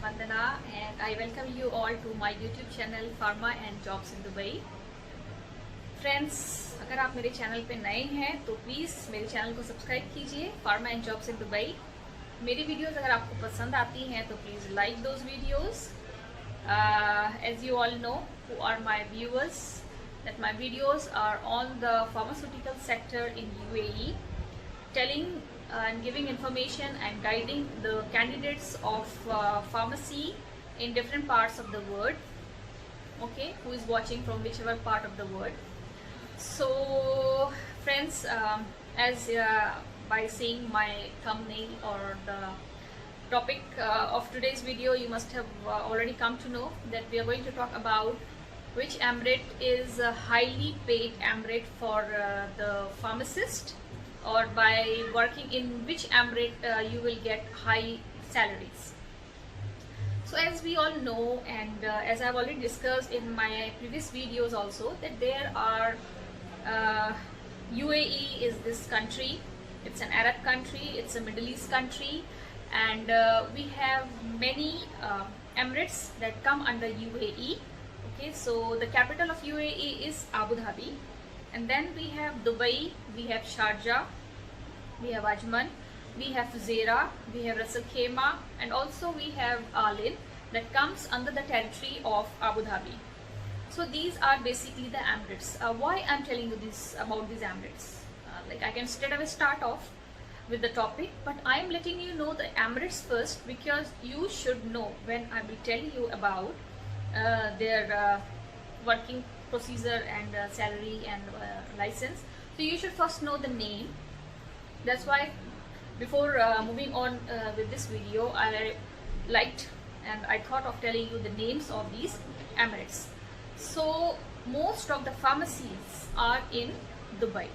Vandana and I welcome you all to my YouTube channel Pharma and Jobs in Dubai. Friends, अगर आप मेरे channel पे नए हैं तो प्लीज़ मेरे चैनल को सब्सक्राइब कीजिए Pharma and Jobs in Dubai. मेरी वीडियोस अगर आपको पसंद आती हैं तो please like those videos. As you all know, who are my viewers, that my videos are on the pharmaceutical sector in UAE, telling and giving information and guiding the candidates of pharmacy in different parts of the world, okay, who is watching from whichever part of the world. So friends, as by seeing my thumbnail or the topic of today's video, you must have already come to know that we are going to talk about which emirate is a highly paid emirate for the pharmacist, or by working in which emirate you will get high salaries. So as we all know, and as I've already discussed in my previous videos also, that there are UAE is this country. It's an Arab country, it's a Middle East country, and we have many emirates that come under UAE. Okay, so the capital of UAE is Abu Dhabi, and then we have Dubai, we have Sharjah, we have Ajman, we have Fujairah, we have Ras Al Khaimah, and also we have Alin that comes under the territory of Abu Dhabi. So these are basically the emirates. Why I'm telling you this about these emirates? Like I can straight away start off with the topic, but I'm letting you know the emirates first because you should know when I will tell you about their working procedure and salary and license. So you should first know the name. That's why before moving on with this video, I liked and I thought of telling you the names of these emirates. So most of the pharmacies are in Dubai,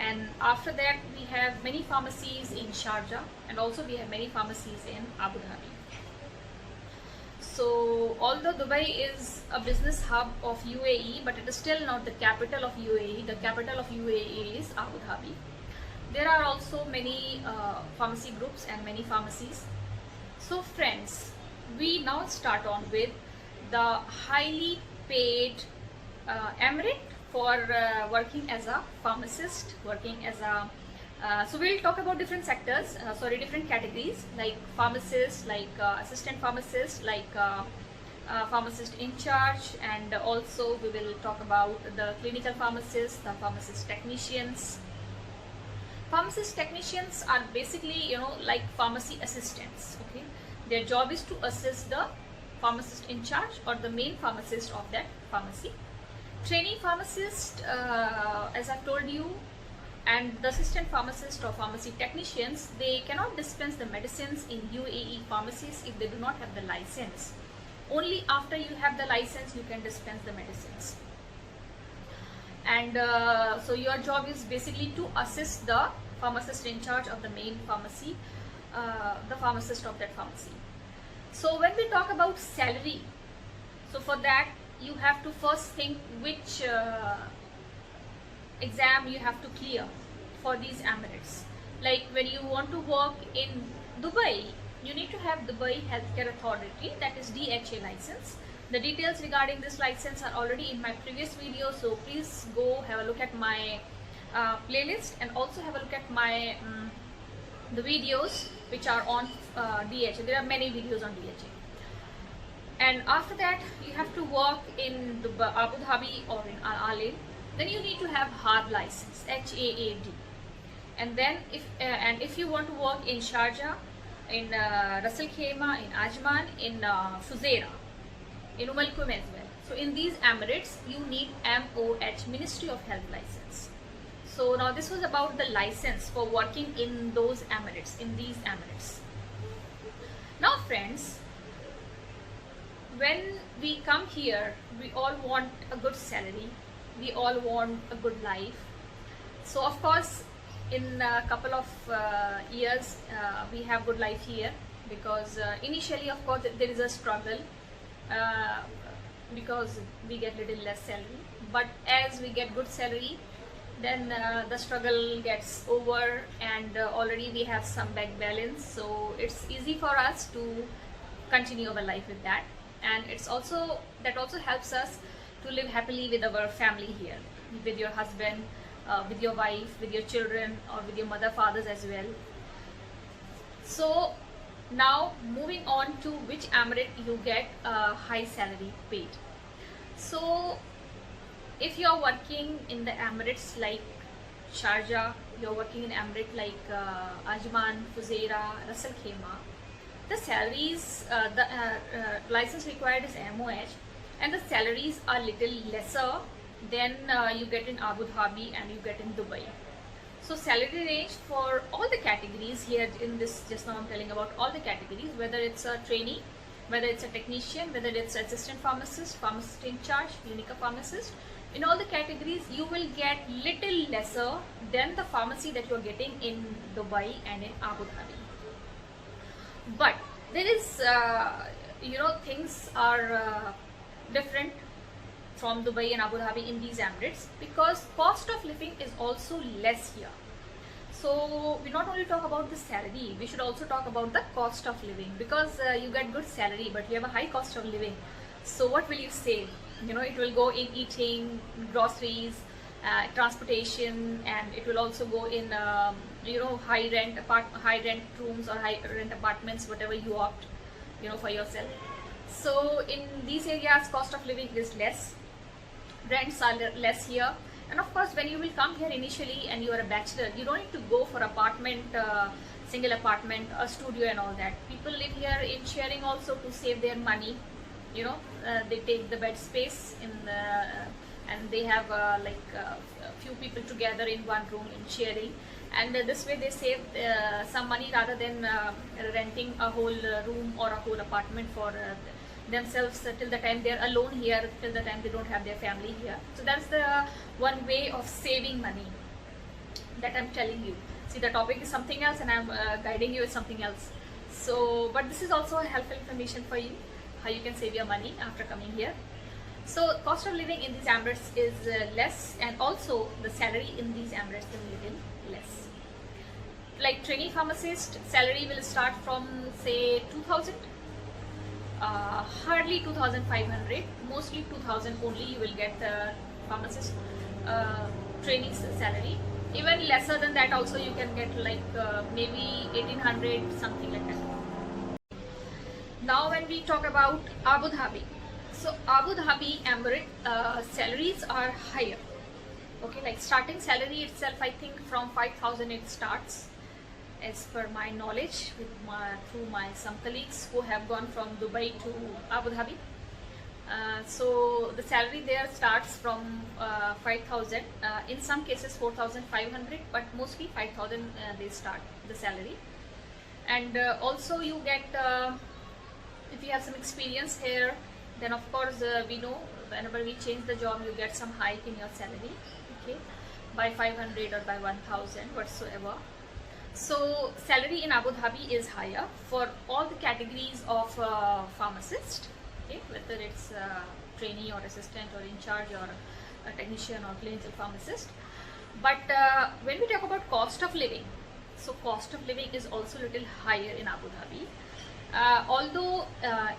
and after that we have many pharmacies in Sharjah, and also we have many pharmacies in Abu Dhabi. So although Dubai is a business hub of UAE, but it is still not the capital of UAE. The capital of UAE is Abu Dhabi. There are also many pharmacy groups and many pharmacies. So friends, we now start on with the highly paid emirate for working as a pharmacist, working as a so we'll talk about different sectors, different categories, like pharmacist, like assistant pharmacist, like pharmacist in charge, and also we will talk about the clinical pharmacists, the pharmacist technicians. Pharmacist technicians are basically, like pharmacy assistants. Okay, their job is to assist the pharmacist in charge or the main pharmacist of that pharmacy. Trainee pharmacist, as I've told you, and the assistant pharmacist or pharmacy technicians, they cannot dispense the medicines in UAE pharmacies if they do not have the license. Only after you have the license you can dispense the medicines. And so your job is basically to assist the pharmacist in charge of the main pharmacy, the pharmacist of that pharmacy. So when we talk about salary, so for that you have to first think which exam you have to clear for these emirates. Like when you want to work in Dubai, you need to have Dubai Healthcare Authority, that is DHA license. The details regarding this license are already in my previous video, so please go have a look at my playlist, and also have a look at my the videos which are on DHA. There are many videos on DHA. And after that you have to work in Abu Dhabi or in Al Ain. Then you need to have HAAD license, HAAD. And then if you want to work in Sharjah, in Ras Al Khaimah, in Ajman, in Fujairah, in Al Quwain as well. So in these emirates you need MOH, Ministry of Health license. So now this was about the license for working in those emirates, in these emirates. Now friends, when we come here, we all want a good salary, we all want a good life. So of course in a couple of years we have good life here, because initially of course there is a struggle because we get little less salary, but as we get good salary, then the struggle gets over, and already we have some bank balance, so it's easy for us to continue our life with that. And that also helps us to live happily with our family here, with your husband, with your wife, with your children, or with your mother, fathers as well. So now moving on to which emirate you get a high salary paid. So if you are working in the emirates like Sharjah, you're working in emirate like Ajman, Fujairah, Ras Al Khaimah, the salaries, the license required is MOH, and the salaries are little lesser than you get in Abu Dhabi and you get in Dubai. So salary range for all the categories here in this, just now I'm telling about all the categories, whether it's a trainee, whether it's a technician, whether it's assistant pharmacist, pharmacist in charge, clinical pharmacist, in all the categories you will get little lesser than the pharmacy that you're getting in Dubai and in Abu Dhabi. But there is, things are different from Dubai and Abu Dhabi in these emirates, because cost of living is also less here. So we not only talk about the salary, we should also talk about the cost of living, because you get good salary but you have a high cost of living. So what will you save? It will go in eating, groceries, transportation, and it will also go in high rent rooms or high rent apartments, whatever you opt for yourself. So in these areas cost of living is less, rents are less here. And of course, when you will come here initially and you are a bachelor, you don't need to go for apartment, single apartment, a studio and all that. People live here in sharing also to save their money. They take the bed space and they have a few people together in one room in sharing, and this way they save some money rather than renting a whole room or a whole apartment for themselves till the time they are alone here, till the time they don't have their family here. So that's the one way of saving money that I'm telling you. See, the topic is something else and I'm guiding you with something else. So, but this is also a helpful information for you, how you can save your money after coming here. So cost of living in these emirates is less, and also the salary in these emirates is little less. Like trainee pharmacist, salary will start from say 2000, hardly 2500, mostly 2000 only you will get the pharmacist trainee salary. Even lesser than that also you can get, like maybe 1800, something like that. Now when we talk about Abu Dhabi, so Abu Dhabi Emirate salaries are higher. Okay, like starting salary itself, I think from 5000 it starts, as per my knowledge, through some colleagues who have gone from Dubai to Abu Dhabi. So the salary there starts from 5000, in some cases 4500, but mostly 5000 they start the salary. And also you get, if you have some experience here, then of course we know whenever we change the job you get some hike in your salary, okay, by 500 or by 1000 whatsoever. So salary in Abu Dhabi is higher for all the categories of pharmacist, okay, whether it's trainee or assistant or in charge or a technician or clinical pharmacist. But when we talk about cost of living, so cost of living is also a little higher in Abu Dhabi. Although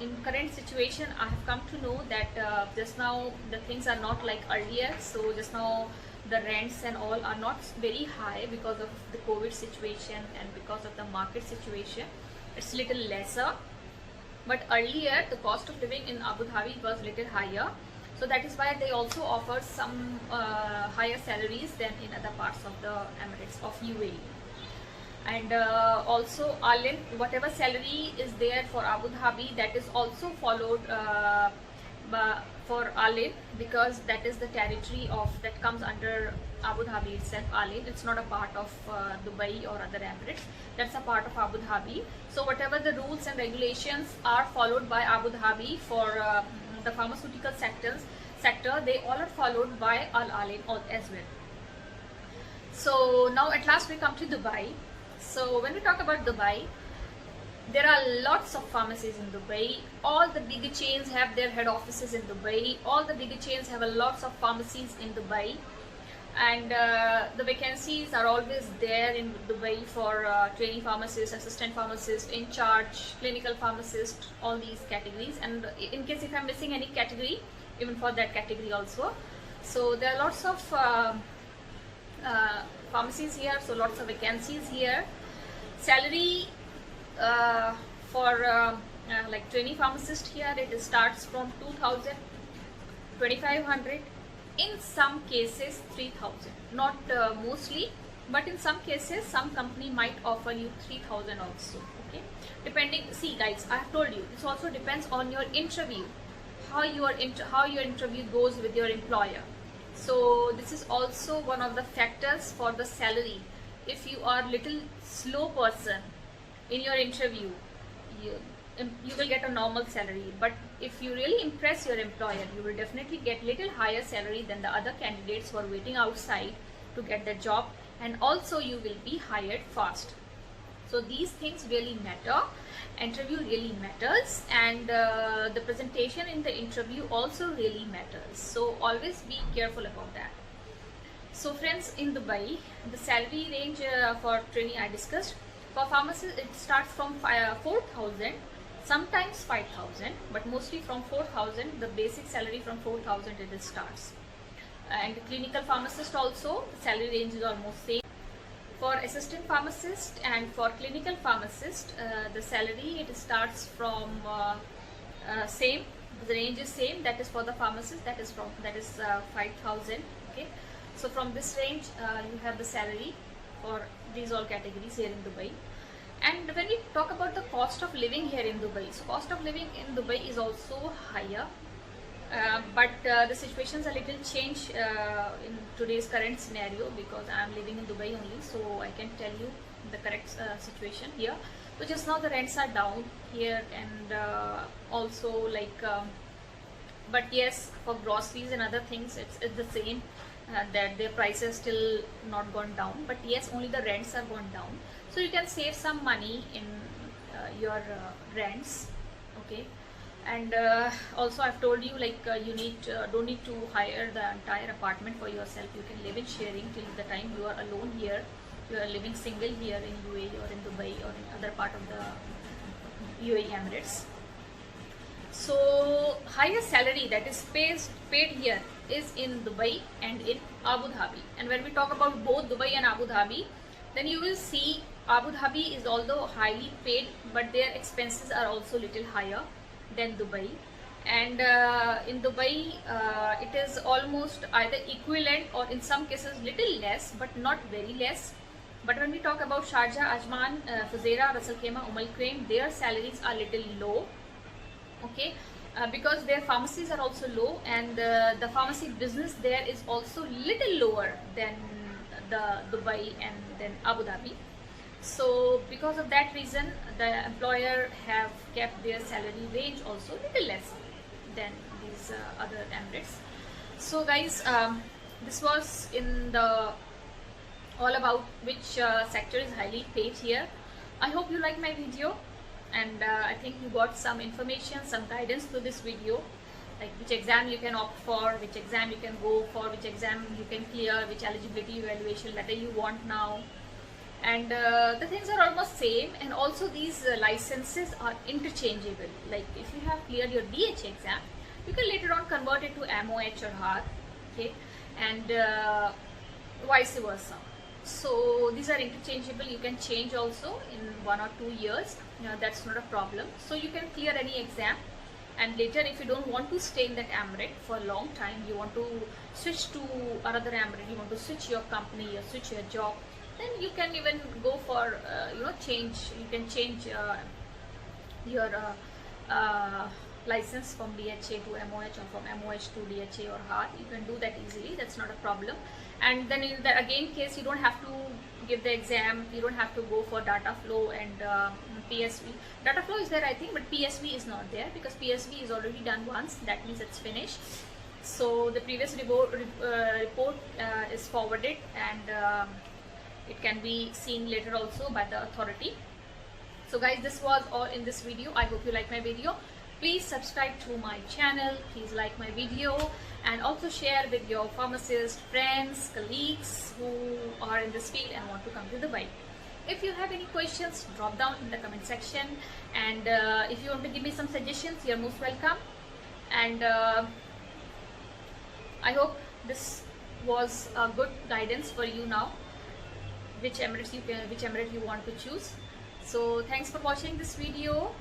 in current situation I have come to know that just now the things are not like earlier. So just now the rents and all are not very high because of the COVID situation and because of the market situation. It's little lesser. But earlier the cost of living in Abu Dhabi was little higher. So that is why they also offer some higher salaries than in other parts of the Emirates of UAE. And also Alin, whatever salary is there for Abu Dhabi, that is also followed for Alin, because that is the territory of that comes under Abu Dhabi itself. Alin, it's not a part of Dubai or other Emirates, that's a part of Abu Dhabi. So whatever the rules and regulations are followed by Abu Dhabi for the pharmaceutical sector, they all are followed by Al Alin as well. So now at last we come to Dubai. So when we talk about Dubai, there are lots of pharmacies in Dubai. All the bigger chains have their head offices in Dubai. All the bigger chains have lots of pharmacies in Dubai. And the vacancies are always there in Dubai for trainee pharmacist, assistant pharmacist, in charge, clinical pharmacist, all these categories. And in case if I'm missing any category, even for that category also. So there are lots of pharmacies here, so lots of vacancies here. Salary for like trainee pharmacist here, it starts from 2,000, 2,500, in some cases 3,000, not mostly, but in some cases some company might offer you 3,000 also. Okay, depending, see guys, I have told you, this also depends on your interview, how your interview goes with your employer. So this is also one of the factors for the salary. If you are little slow person in your interview, you will get a normal salary. But if you really impress your employer, you will definitely get little higher salary than the other candidates who are waiting outside to get the job, and also you will be hired fast. So these things really matter. Interview really matters, and the presentation in the interview also really matters. So always be careful about that. So friends, in Dubai, the salary range for trainee I discussed. For pharmacists, it starts from 4,000, sometimes 5,000, but mostly from 4,000. The basic salary from 4,000 it starts. And the clinical pharmacist also, the salary range is almost same. For assistant pharmacist and for clinical pharmacist, the salary it starts from same. The range is same. That is for the pharmacist. That is 5,000. Okay. So from this range, you have the salary for these all categories here in Dubai. And when we talk about the cost of living here in Dubai, so cost of living in Dubai is also higher. But the situations a little change in today's current scenario, because I am living in Dubai only, so I can tell you the correct situation here. So just now the rents are down here, and also like but yes, for groceries and other things it's the same, that their prices still not gone down, but yes, only the rents are gone down, so you can save some money in your rents. Okay. And also I've told you, like you don't need to hire the entire apartment for yourself. You can live in sharing till the time you are alone here, you are living single here in UAE or in Dubai or in other part of the UAE Emirates. So highest salary that is paid here is in Dubai and in Abu Dhabi. And when we talk about both Dubai and Abu Dhabi, then you will see Abu Dhabi is although highly paid, but their expenses are also little higher than Dubai. And in Dubai it is almost either equivalent or in some cases little less, but not very less. But when we talk about Sharjah, Ajman, Fujairah, Ras Al Khaimah, Al Quwain, their salaries are little low. Okay, because their pharmacies are also low, and the pharmacy business there is also little lower than the Dubai and then Abu Dhabi. So because of that reason, the employer have kept their salary range also little less than these other Emirates. So guys, this was in the all about which sector is highly paid here. I hope you like my video, and I think you got some information, some guidance through this video, like which exam you can opt for, which exam you can go for, which exam you can clear, which eligibility evaluation letter you want now. And the things are almost same, and also these licenses are interchangeable. Like if you have cleared your DHA exam, you can later on convert it to MOH or HAR. Okay, and vice versa. So these are interchangeable. You can change also in 1 or 2 years. That's not a problem. So you can clear any exam, and later if you don't want to stay in that emirate for a long time, you want to switch to another emirate, you want to switch your company or switch your job, then you can even go for change. You can change your license from DHA to MOH or from MOH to DHA or HAR. You can do that easily. That's not a problem. And then in the again case, you don't have to give the exam. You don't have to go for data flow and PSV. Data flow is there, I think, but PSV is not there, because PSV is already done once. That means it's finished. So the previous report is forwarded, and it can be seen later also by the authority. So guys, this was all in this video. I hope you like my video. Please subscribe to my channel, please like my video, and also share with your pharmacist friends, colleagues who are in this field and want to come to Dubai. If you have any questions, drop down in the comment section, and if you want to give me some suggestions, you're most welcome. And I hope this was a good guidance for you now, which emirate you want to choose. So thanks for watching this video.